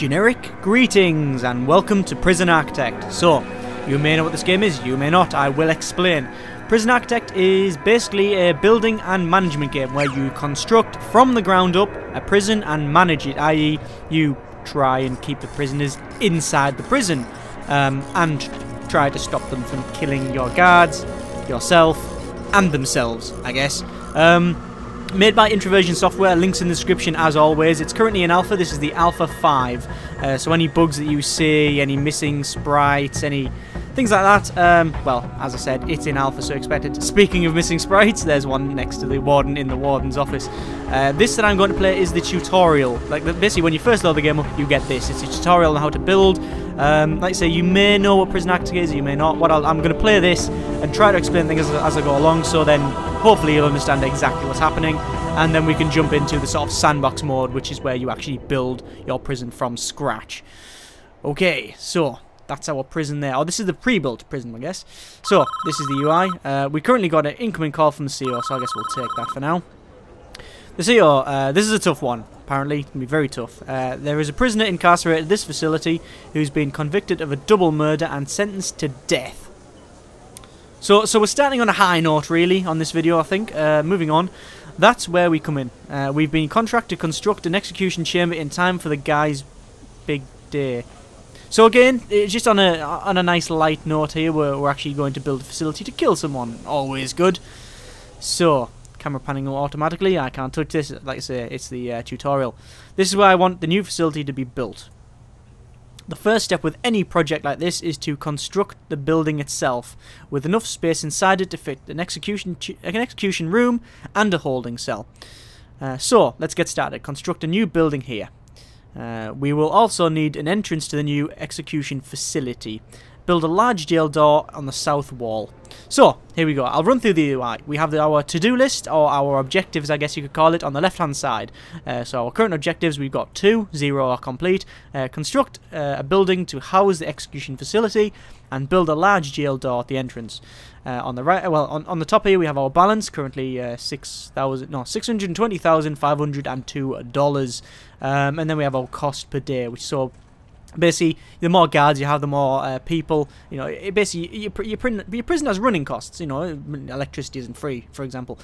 Generic greetings and welcome to Prison-Arcitect. So, you may know what this game is, you may not, I will explain. Prison-Arcitect is basically a building and management game where you construct from the ground up a prison and manage it, i.e. you try and keep the prisoners inside the prison and try to stop them from killing your guards, yourself, and themselves, I guess. Made by Introversion Software, links in the description as always. It's currently in alpha, this is the alpha 5. So any bugs that you see, any missing sprites, any things like that, well, as I said, it's in alpha, so expect it. Speaking of missing sprites, there's one next to the warden in the warden's office. This that I'm going to play is the tutorial. Basically, when you first load the game up, you get this. It's a tutorial on how to build. Like I say, you may know what Prison-Arcitect is, you may not. I'm going to play this and try to explain things as I go along, so then hopefully you'll understand exactly what's happening, and then we can jump into the sort of sandbox mode, which is where you actually build your prison from scratch. Okay, so that's our prison there. Oh, this is the pre-built prison, I guess. So, this is the UI. We currently got an incoming call from the CEO, so I guess we'll take that for now. The CEO, this is a tough one, apparently. It can be very tough. There is a prisoner incarcerated at this facility who's been convicted of a double murder and sentenced to death. So we're starting on a high note, really, on this video, I think. Moving on. That's where we come in. We've been contracted to construct an execution chamber in time for the guy's big day. So again, just on a nice light note here, we're actually going to build a facility to kill someone. Always good. So, camera panning automatically. I can't touch this. Like I say, it's the tutorial. This is where I want the new facility to be built. The first step with any project like this is to construct the building itself, with enough space inside it to fit an execution room and a holding cell. So, let's get started. Construct a new building here. We will also need an entrance to the new execution facility. Build a large jail door on the south wall. So, here we go. I'll run through the UI. We have our to-do list, or our objectives, I guess you could call it, on the left-hand side. So, our current objectives, we've got 2, 0 are complete. Construct a building to house the execution facility, and build a large jail door at the entrance. On the right, well, on the top here, we have our balance, currently $620,502. And then we have our cost per day, which so basically, the more guards you have, the more people. You know, basically your prison has running costs. You know, electricity isn't free, for example.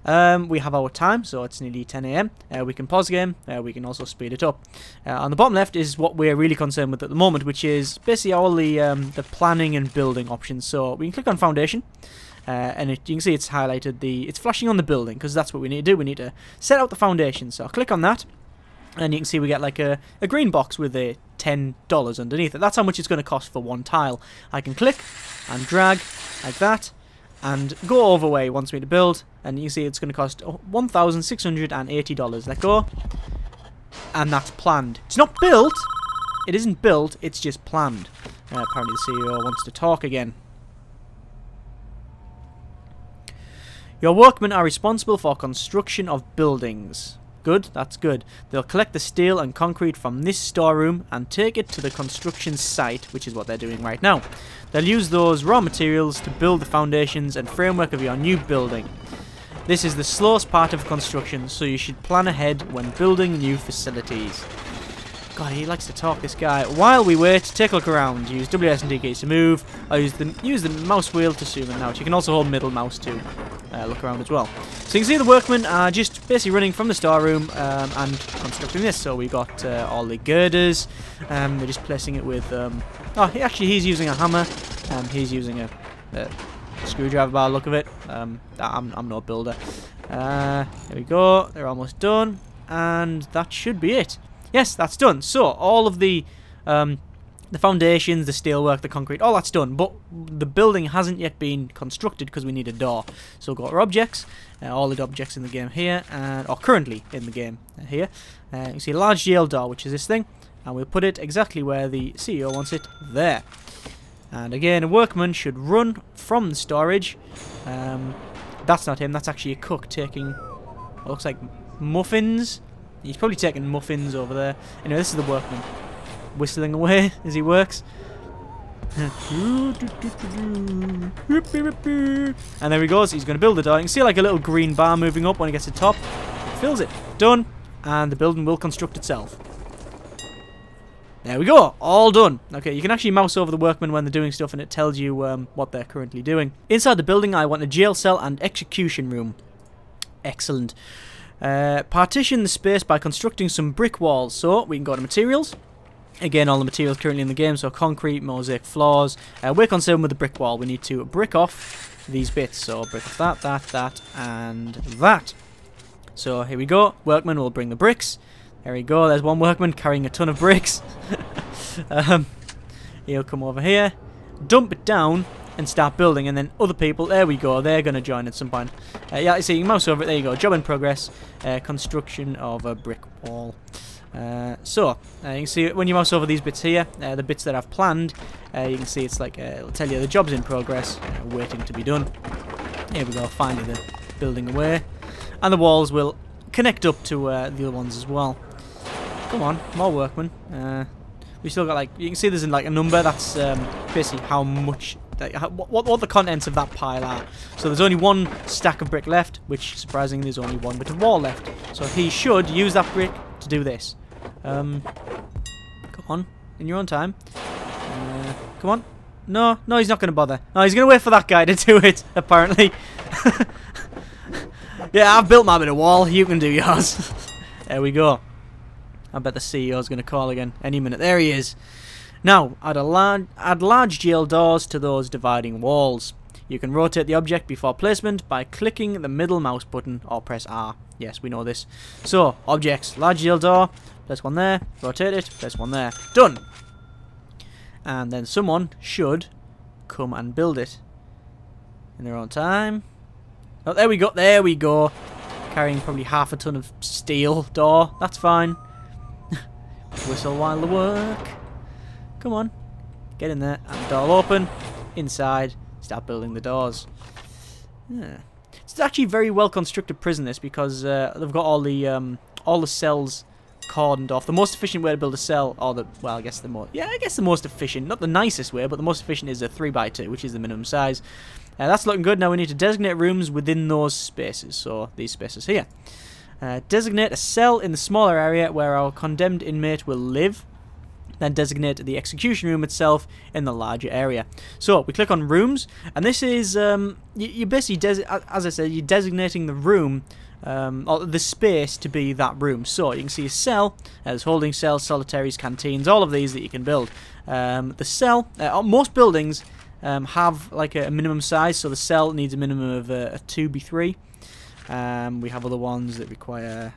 We have our time, so it's nearly 10 AM. We can pause the game. We can also speed it up. On the bottom left is what we're really concerned with at the moment, which is basically all the planning and building options. So we can click on foundation. And you can see it's highlighted it's flashing on the building, because that's what we need to do. We need to set out the foundation. So I'll click on that. And you can see we get like a green box with a $10 underneath it. That's how much it's going to cost for one tile. I can click and drag like that and go over where he wants me to build. And you can see it's going to cost $1,680. Let go. And that's planned. It's not built. It isn't built. It's just planned. Apparently the CEO wants to talk again. Your workmen are responsible for construction of buildings. Good, that's good. They'll collect the steel and concrete from this storeroom and take it to the construction site, which is what they're doing right now. They'll use those raw materials to build the foundations and framework of your new building. This is the slowest part of construction, so you should plan ahead when building new facilities. God, he likes to talk, this guy. While we wait, take a look around. Use WS and D keys to move. Or use the mouse wheel to zoom in and out. You can also hold middle mouse to look around as well. So you can see the workmen are just basically running from the storeroom and constructing this. So we got all the girders. They're just placing it with... he's using a hammer. He's using a screwdriver by the look of it. I'm no builder. There we go. They're almost done. And that should be it. Yes, that's done. So, all of the foundations, the steelwork, the concrete, all that's done. But the building hasn't yet been constructed because we need a door. So, go to our objects, all the objects in the game here, or currently in the game here. You can see a large jail door, which is this thing. And we'll put it exactly where the CEO wants it, there. And again, a workman should run from the storage. That's not him, that's actually a cook taking, what looks like muffins. He's probably taking muffins over there. Anyway, this is the workman whistling away as he works. And there he goes. He's going to build the door. You can see like a little green bar moving up when he gets to the top. He fills it. Done. And the building will construct itself. There we go, all done. Okay, you can actually mouse over the workmen when they're doing stuff and it tells you what they're currently doing. Inside the building, I want a jail cell and execution room. Excellent. Partition the space by constructing some brick walls. So, we can go to materials. Again, all the materials currently in the game, so concrete, mosaic floors. We're concerned with the brick wall. We need to brick off these bits. So, brick off that, and that. So, here we go. Workmen will bring the bricks. There we go, there's one workman carrying a ton of bricks. He'll come over here, dump it down, and start building, and then other people, there we go, they're going to join at some point. Yeah, so you can mouse over it, there you go, job in progress, construction of a brick wall. You can see when you mouse over these bits here, the bits that I've planned, you can see it's like, it'll tell you the job's in progress, waiting to be done. Here we go, finally the building away. And the walls will connect up to the other ones as well. Come on, more workmen. We still got like, you can see there's like a number, that's basically how much, what the contents of that pile are. So there's only one stack of brick left, which surprisingly there's only one bit of wall left. So he should use that brick to do this. Come on, in your own time. Come on. No, he's not going to bother. No, he's going to wait for that guy to do it, apparently. Yeah, I've built my bit of wall, you can do yours. There we go. I bet the CEO's going to call again any minute. There he is. Now, add large jail doors to those dividing walls. You can rotate the object before placement by clicking the middle mouse button or press R. Yes, we know this. So, objects, large jail door, place one there, rotate it, place one there. Done! And then someone should come and build it in their own time. Oh, there we go. Carrying probably half a ton of steel door. That's fine. Whistle while the work. Come on. Get in there. And the door will open. Inside. Start building the doors. Yeah. It's actually a very well constructed prison, this, because they've got all the cells cordoned off. The most efficient way to build a cell, or I guess the most efficient, not the nicest way, but the most efficient is a 3x2, which is the minimum size. That's looking good. Now we need to designate rooms within those spaces, so these spaces here. Designate a cell in the smaller area where our condemned inmate will live. Then designate the execution room itself in the larger area. So we click on rooms, and this is you basically, as I said, you're designating the room or the space to be that room. So you can see a cell, there's holding cells, solitaries, canteens, all of these that you can build. The cell, most buildings have like a minimum size, so the cell needs a minimum of a 2x3. We have other ones that require.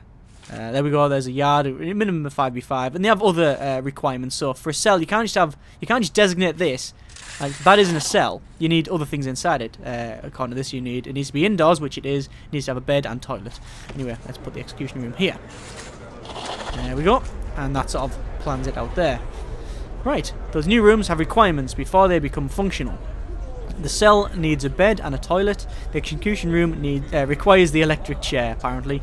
There we go. There's a yard, a minimum of 5x5, and they have other requirements. So for a cell, you can't just designate this. Like, that isn't a cell. You need other things inside it. According to this, it needs to be indoors, which it is. It needs to have a bed and toilet. Anyway, let's put the execution room here. There we go, and that sort of plans it out there. Right, those new rooms have requirements before they become functional. The cell needs a bed and a toilet. The execution room requires the electric chair, apparently.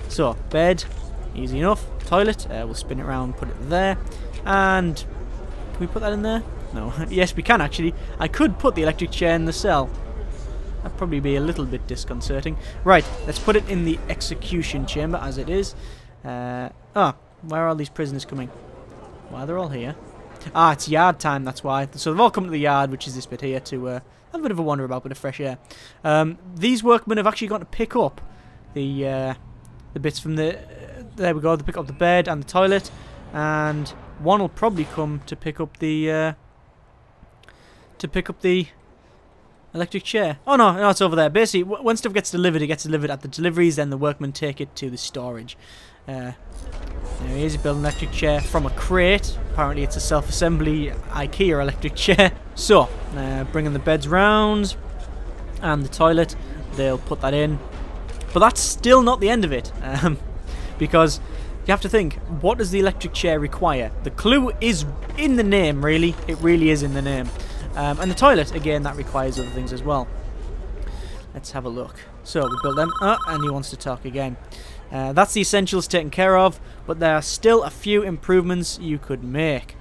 So, bed, easy enough. Toilet, we'll spin it around, put it there. And, can we put that in there? No. Yes, we can actually. I could put the electric chair in the cell. That'd probably be a little bit disconcerting. Right, let's put it in the execution chamber as it is. Where are all these prisoners coming? Why, they're all here. Ah, it's yard time, that's why. So they've all come to the yard, which is this bit here, to have a bit of a wander about, bit of fresh air. These workmen have actually got to pick up the bits from the... there we go, they pick up the bed and the toilet, and one will probably come to pick up the electric chair. Oh no, it's over there. Basically, when stuff gets delivered, it gets delivered at the deliveries, then the workmen take it to the storage. There he is, building an electric chair from a crate. Apparently it's a self-assembly IKEA electric chair. So, bringing the beds round, and the toilet, they'll put that in. But that's still not the end of it, because you have to think, what does the electric chair require? The clue is in the name, really. It really is in the name. And the toilet, again, that requires other things as well. Let's have a look. So, we built them. And he wants to talk again. That's the essentials taken care of, but there are still a few improvements you could make.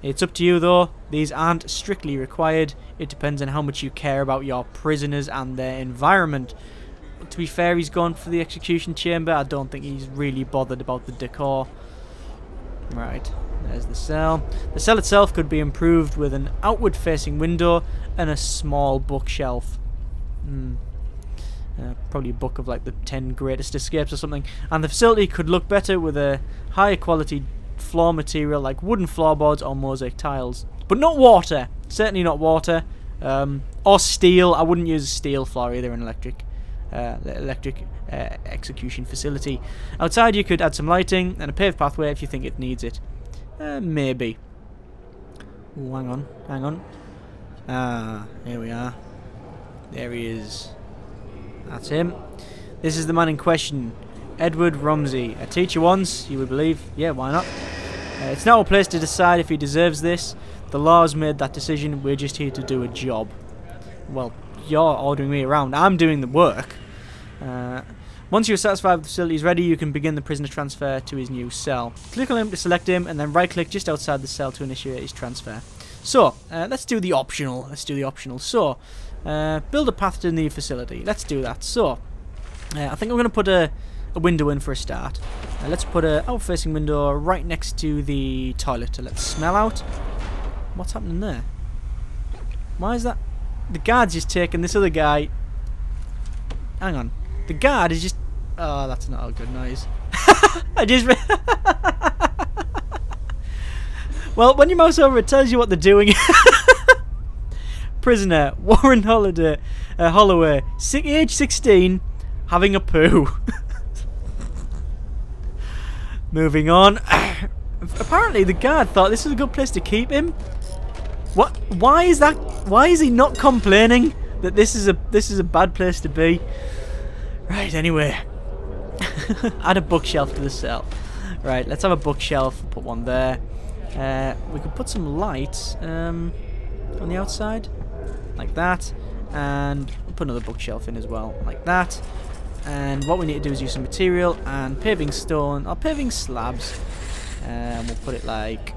It's up to you, though. These aren't strictly required. It depends on how much you care about your prisoners and their environment. To be fair, he's gone for the execution chamber. I don't think he's really bothered about the decor. Right. There's the cell. The cell itself could be improved with an outward-facing window and a small bookshelf. Probably a book of like the 10 greatest escapes or something. And the facility could look better with a higher quality floor material like wooden floorboards or mosaic tiles. But not water. Certainly not water. Or steel. I wouldn't use a steel floor either in electric execution facility. Outside you could add some lighting and a paved pathway if you think it needs it. Maybe. Ooh, hang on. Ah, here we are. There he is. That's him. This is the man in question, Edward Rumsey. A teacher once, you would believe. Yeah, why not? It's not our place to decide if he deserves this. The law's made that decision. We're just here to do a job. Well, you're ordering me around. I'm doing the work. Once you're satisfied with the facility is ready, you can begin the prisoner transfer to his new cell. Click on him to select him, and then right-click just outside the cell to initiate his transfer. So, let's do the optional. So, build a path to the new facility. Let's do that. So, I think I'm going to put a window in for a start. Let's put an out-facing window right next to the toilet to let smell out. What's happening there? Why is that? The guard's just taking this other guy. Hang on. The guard is just... Oh, that's not a good noise. I just... Well, when you mouse over, it tells you what they're doing. Prisoner, Warren Holloway, age 16, having a poo. Moving on. Apparently, the guard thought this was a good place to keep him. What? Why is that? Why is he not complaining that this is a bad place to be? Right. Anyway, add a bookshelf to the cell. Right. Let's have a bookshelf. Put one there. We could put some lights on the outside, like that, and we'll put another bookshelf in as well, like that. And what we need to do is use some material and paving stone or paving slabs. We'll put it like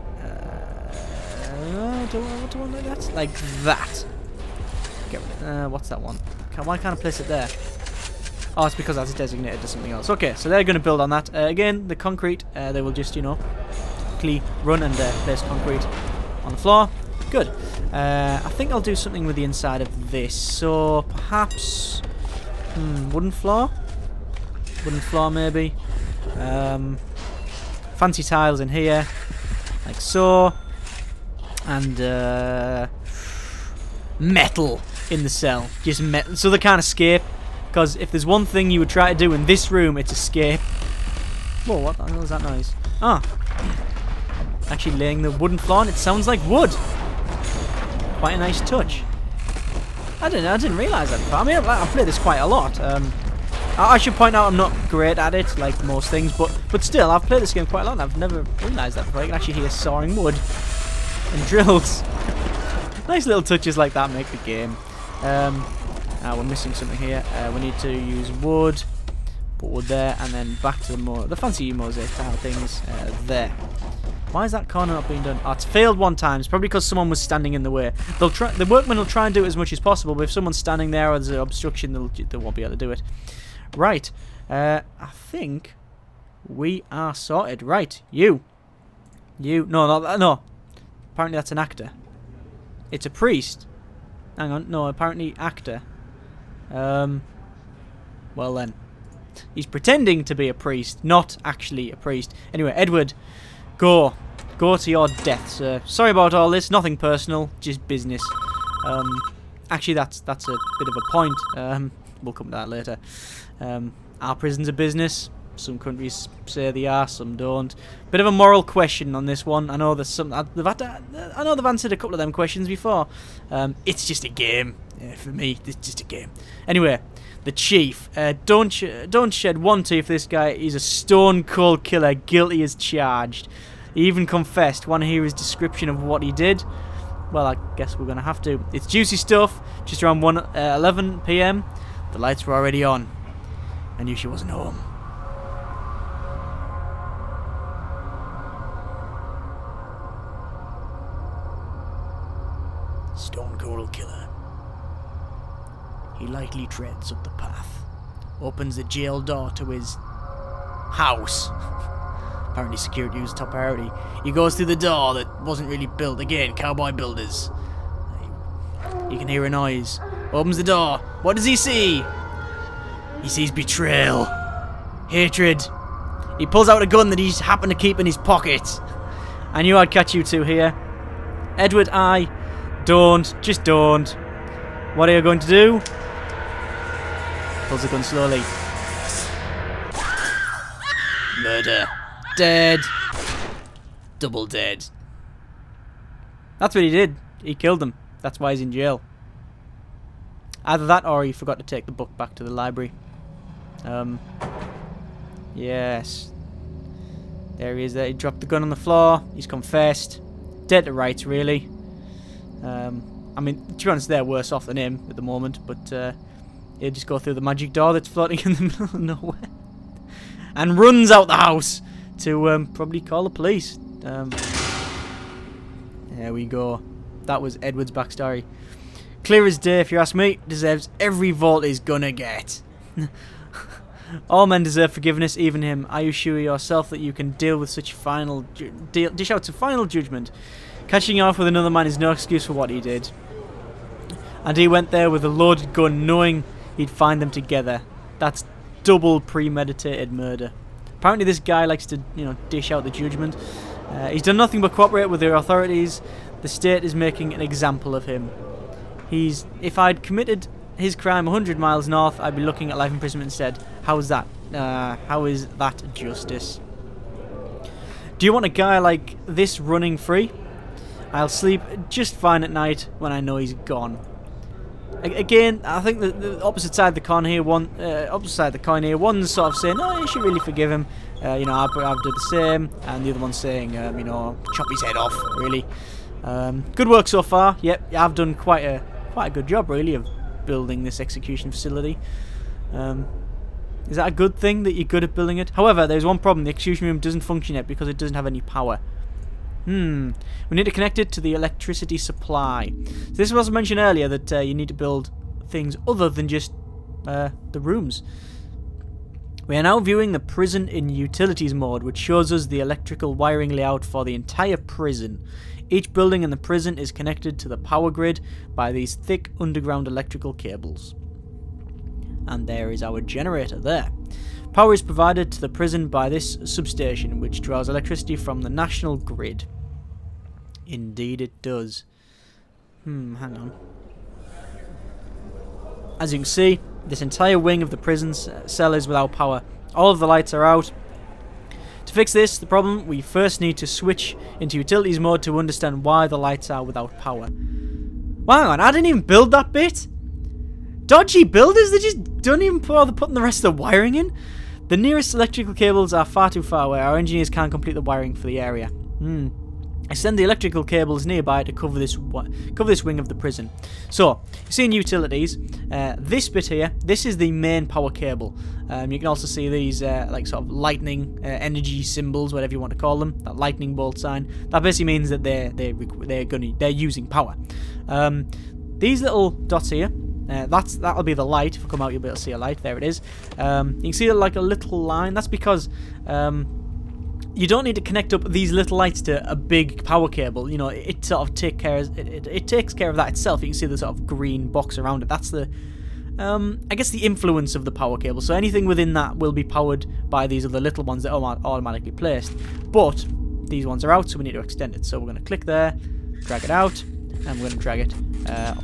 do I want like that? Like that. What's that one? Why can't I place it there? Oh, it's because that's designated to something else. Okay, so they're going to build on that. Again, the concrete, they will just, you know, quickly run and place concrete on the floor. Good. I think I'll do something with the inside of this. So, perhaps... wooden floor? Wooden floor, maybe. Fancy tiles in here. Like so. And, metal in the cell. Just metal. So they can't escape. Because if there's one thing you would try to do in this room, it's escape. Whoa, what the hell is that noise? Ah. Actually laying the wooden floor, and it sounds like wood. Quite a nice touch. I didn't realise that before. I mean, I've played this quite a lot. I should point out I'm not great at it, like most things, but still, I've played this game quite a lot, and I've never realised that before. You can actually hear sawing wood and drills. Nice little touches like that make the game. We're missing something here. We need to use wood. Put wood there, and then back to the fancy mosaic tile things there. Why is that corner not being done? Oh, it's failed one time. It's probably because someone was standing in the way. The workmen will try and do it as much as possible, but if someone's standing there or there's an obstruction, they won't be able to do it. Right. I think we are sorted. Right. You. No. Apparently that's an actor. It's a priest. Hang on. No, apparently actor. Well then. He's pretending to be a priest, not actually a priest. Anyway, Edward, go to your death, sir. Sorry about all this, nothing personal, just business. Actually, that's a bit of a point. We'll come to that later. Are prisons a business? Some countries say they are, some don't. Bit of a moral question on this one. I know there's some. I know they've answered a couple of them questions before. It's just a game. Yeah, for me, it's just a game. Anyway. The chief, don't shed one tear for this guy. He's a stone cold killer, guilty as charged. He even confessed. Want to hear his description of what he did? Well, I guess we're gonna have to. It's juicy stuff. Just around 11 PM, the lights were already on. I knew she wasn't home. Stone cold killer. He lightly treads up the path, opens the jail door to his house, Apparently security was top priority. He goes through the door that wasn't really built. Again, cowboy builders. You can hear a noise. Opens the door. What does he see? He sees betrayal. Hatred. He pulls out a gun that he's happened to keep in his pocket. I knew I'd catch you two here. Edward, just don't. What are you going to do? Pulls the gun slowly. Murder. Dead. Double dead. That's what he did. He killed them. That's why he's in jail. Either that or he forgot to take the book back to the library. Yes. There he is there. He dropped the gun on the floor. He's confessed. Dead to rights, really. I mean, to be honest, they're worse off than him at the moment, but he'll just go through the magic door that's floating in the middle of nowhere. And runs out the house to probably call the police. There we go. That was Edward's backstory. Clear as day, if you ask me. Deserves every vote he's gonna get. All men deserve forgiveness, even him. Are you sure yourself that you can deal with such dish out a final judgment? Catching you off with another man is no excuse for what he did. And he went there with a loaded gun, knowing he'd find them together. That's double premeditated murder. Apparently this guy likes to, dish out the judgment. He's done nothing but cooperate with the authorities. The state is making an example of him. If I'd committed his crime 100 miles north, I'd be looking at life imprisonment instead. How's that? How is that justice? Do you want a guy like this running free? I'll sleep just fine at night when I know he's gone. Again, I think the opposite side of the coin here, one's sort of saying, "Oh, you should really forgive him." I've done the same, and the other one's saying, "Chop his head off." Really, good work so far. Yep, I've done quite a good job, really, of building this execution facility. Is that a good thing that you're good at building it? However, there's one problem: the execution room doesn't function yet because it doesn't have any power. We need to connect it to the electricity supply. So this was mentioned earlier that you need to build things other than just the rooms. We are now viewing the prison in utilities mode, which shows us the electrical wiring layout for the entire prison. Each building in the prison is connected to the power grid by these thick underground electrical cables. And there is our generator there. Power is provided to the prison by this substation, which draws electricity from the national grid. Indeed it does. Hang on. As you can see, this entire wing of the prison cell is without power. All of the lights are out. To fix this, the problem, we first need to switch into utilities mode to understand why the lights are without power. Well, hang on, I didn't even build that bit. Dodgy builders, they just don't even bother putting the rest of the wiring in. The nearest electrical cables are far too far away. Our engineers can't complete the wiring for the area. Extend the electrical cables nearby to cover this wing of the prison. So, you see in utilities, this bit here, this is the main power cable. You can also see these like sort of lightning energy symbols, whatever you want to call them. That lightning bolt sign. That basically means that they're using power. These little dots here. That'll be the light. If I come out, you'll be able to see a light. There it is. You can see like a little line. That's because you don't need to connect up these little lights to a big power cable. It sort of takes care of that itself. You can see the sort of green box around it. That's the I guess the influence of the power cable. So anything within that will be powered by these other little ones that are automatically placed. But these ones are out, so we need to extend it. So we're going to click there, drag it out, and we're going to drag it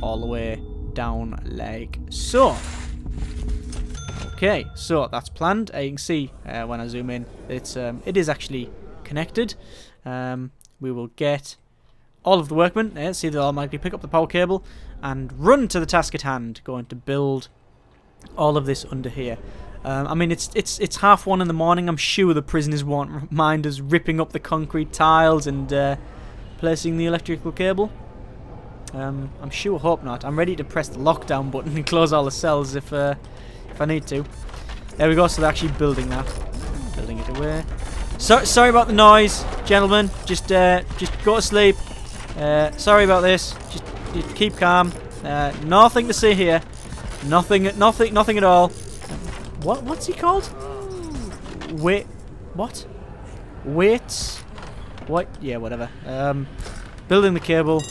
all the way down like so. Okay, so that's planned. You can see when I zoom in, it is actually connected. We will get all of the workmen. See, they'll automatically pick up the power cable and run to the task at hand. Going to build all of this under here. I mean, it's 1:30 in the morning. I'm sure the prisoners won't mind us ripping up the concrete tiles and placing the electrical cable. I'm sure, hope not. I'm ready to press the lockdown button and close all the cells if I need to. There we go. So they're actually building that, building it away. Sorry about the noise, gentlemen. Just go to sleep. Sorry about this. Just keep calm. Nothing to see here. Nothing at all. What's he called? What? wait. What? Yeah, whatever. Building the cable.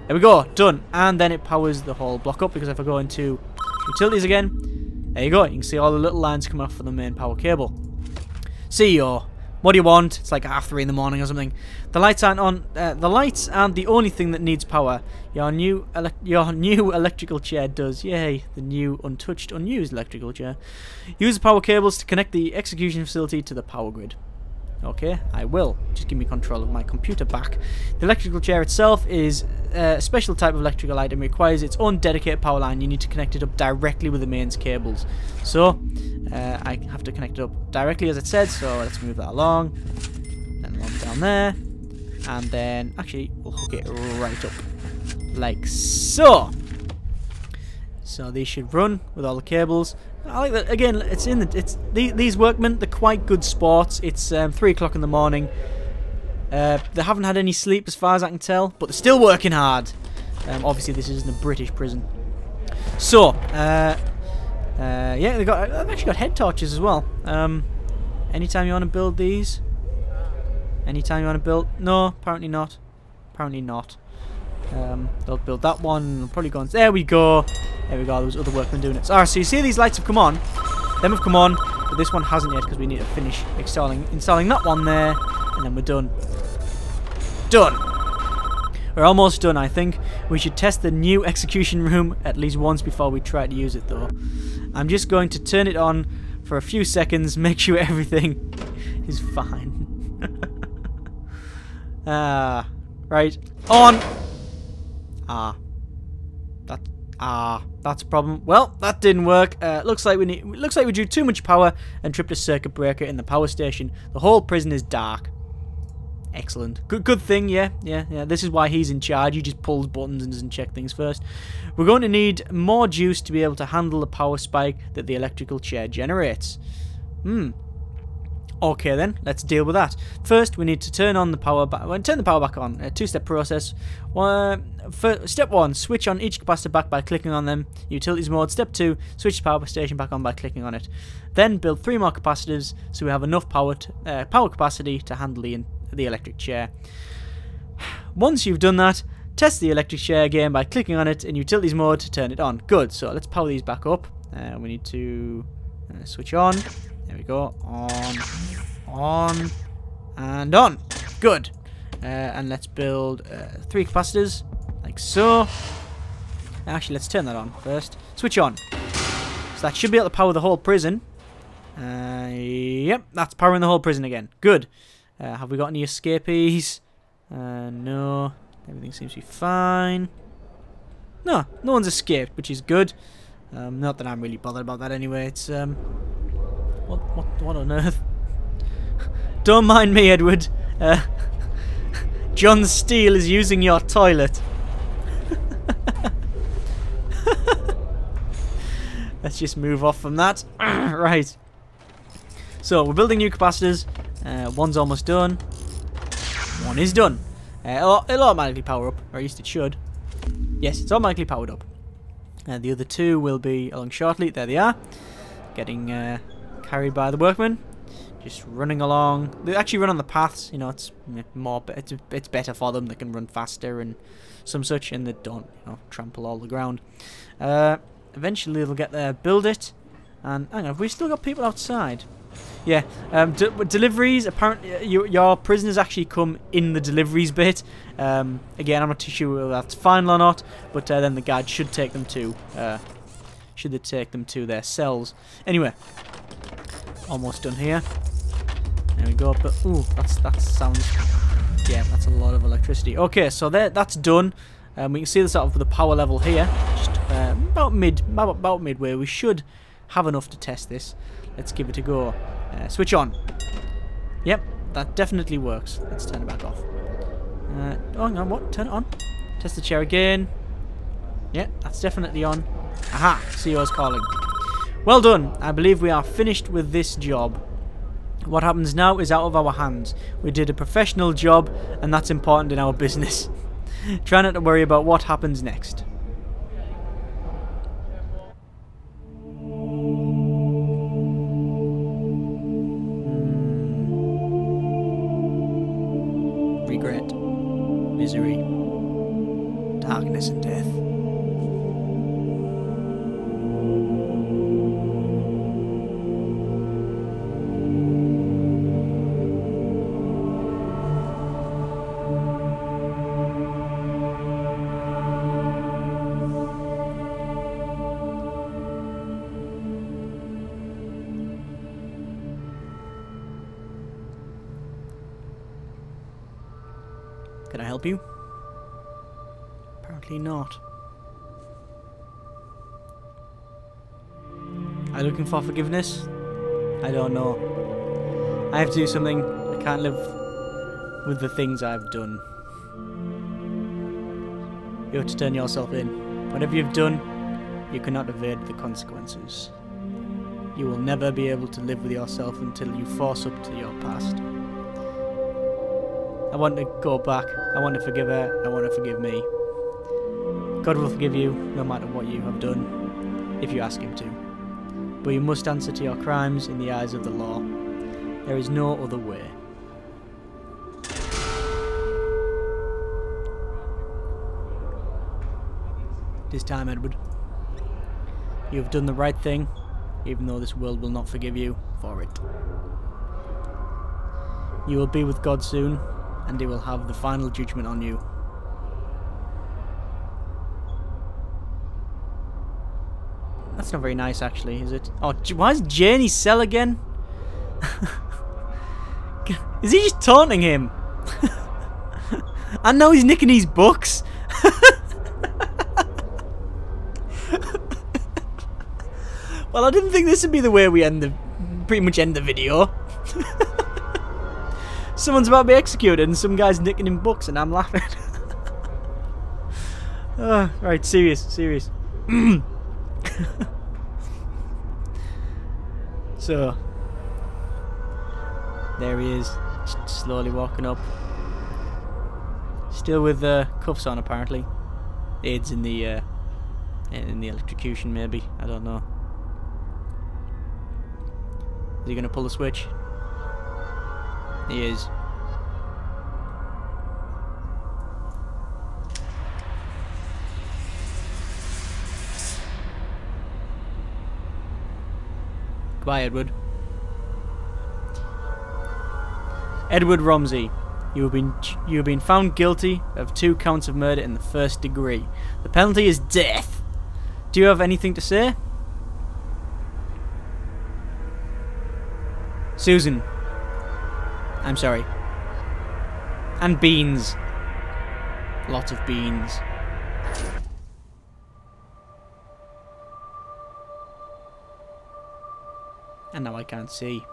There we go. Done. And then it powers the whole block up, because if I go into utilities again, there you go. You can see all the little lines coming off for the main power cable. CEO. What do you want? It's like 3:30 in the morning or something. The lights aren't on. The lights aren't the only thing that needs power. Your new electrical chair does. Yay! The new untouched, unused electrical chair. Use the power cables to connect the execution facility to the power grid. Okay, I will. Just give me control of my computer back. The electrical chair itself is a special type of electrical item. It requires its own dedicated power line. You need to connect it up directly with the mains cables. So, I have to connect it up directly as it said, so let's move that along. Then along down there. And then, actually, we'll hook it right up. Like so. So these should run with all the cables. I like that. Again, these workmen, they're quite good sports. It's 3 o'clock in the morning. They haven't had any sleep as far as I can tell, but they're still working hard. Obviously, this isn't a British prison. So, yeah, they've actually got head torches as well. Anytime you want to build these. Anytime you want to build. No, apparently not. Apparently not. They'll build that one. They'll probably go on. There we go. There we go. Those other workmen doing it. So you see these lights have come on. Them have come on, but this one hasn't yet because we need to finish installing that one there, and then we're done. Done. We're almost done. I think we should test the new execution room at least once before we try to use it, though. I'm just going to turn it on for a few seconds, make sure everything is fine. Right. On. That's a problem. Well, that didn't work. Looks like we drew too much power and tripped a circuit breaker in the power station. The whole prison is dark. Excellent. Good thing, yeah. This is why he's in charge. He just pulls buttons and doesn't check things first. We're going to need more juice to be able to handle the power spike that the electrical chair generates. Okay then, let's deal with that. First, we need to turn the power back on. A two-step process. Step 1, switch on each capacitor back by clicking on them. Utilities mode. Step 2, switch the power station back on by clicking on it. Then build 3 more capacitors so we have enough power capacity to handle the electric chair. Once you've done that, test the electric chair again by clicking on it in utilities mode to turn it on. Good. So let's power these back up. We need to switch on. There we go. On, and on. Good. And let's build 3 capacitors, like so. Actually, let's turn that on first. Switch on. So that should be able to power the whole prison. Yep, that's powering the whole prison again. Good. Have we got any escapees? No. Everything seems to be fine. No one's escaped, which is good. Not that I'm really bothered about that anyway. It's what on earth? Don't mind me, Edward. John Steele is using your toilet. Let's just move off from that. Right. So we're building new capacitors. One's almost done. One is done. It'll automatically power up, or at least it should. Yes, it's automatically powered up. The other 2 will be along shortly. There they are. Getting carried by the workmen. Just running along. They actually run on the paths. You know, it's better for them. They can run faster and some such, and they don't, trample all the ground. Eventually they'll get there, build it, and hang on, have we still got people outside? Yeah. Deliveries. Apparently, your prisoners actually come in the deliveries bit. Again, I'm not too sure whether that's final or not, but then the guard should take them to. Should they take them to their cells? Anyway, almost done here. There we go. But that sounds. Yeah, that's a lot of electricity. Okay, so that's done. We can see the sort of the power level here, just about midway. We should have enough to test this. Let's give it a go. Switch on. Yep, that definitely works. Let's turn it back off. Oh, hang on, what? Turn it on. Test the chair again. Yep, that's definitely on. Aha! CEO's calling. Well done. I believe we are finished with this job. What happens now is out of our hands. We did a professional job, and that's important in our business. Try not to worry about what happens next. misery, darkness and death. Can I help you? Apparently not. Are you looking for forgiveness? I don't know. I have to do something. I can't live with the things I've done. You have to turn yourself in. Whatever you've done, you cannot evade the consequences. You will never be able to live with yourself until you force up to your past. I want to go back. I want to forgive her. I want to forgive me. God will forgive you no matter what you have done, if you ask him to. But you must answer to your crimes in the eyes of the law. There is no other way. It is time, Edward. You have done the right thing, even though this world will not forgive you for it. You will be with God soon, and he will have the final judgment on you. That's not very nice, actually, is it? Oh, why is Janie sell again? Is he just taunting him? And now he's nicking his books. Well, I didn't think this would be the way we pretty much end the video. Someone's about to be executed and some guy's nicking him books and I'm laughing. Right, serious. So, there he is, slowly walking up. Still with cuffs on, apparently. Aids in the electrocution, maybe. I don't know. Is he gonna pull the switch? He is. Goodbye, Edward. Edward Romsey, you have been found guilty of 2 counts of murder in the 1st degree. The penalty is death. Do you have anything to say? Susan. I'm sorry. And beans. Lots of beans. And now I can't see.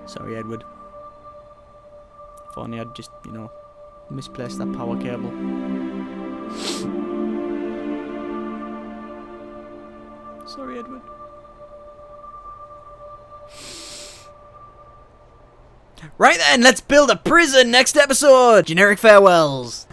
Sorry, Edward. If only I'd just, you know, misplaced that power cable. Sorry, Edward. Right then, let's build a prison next episode! Generic farewells!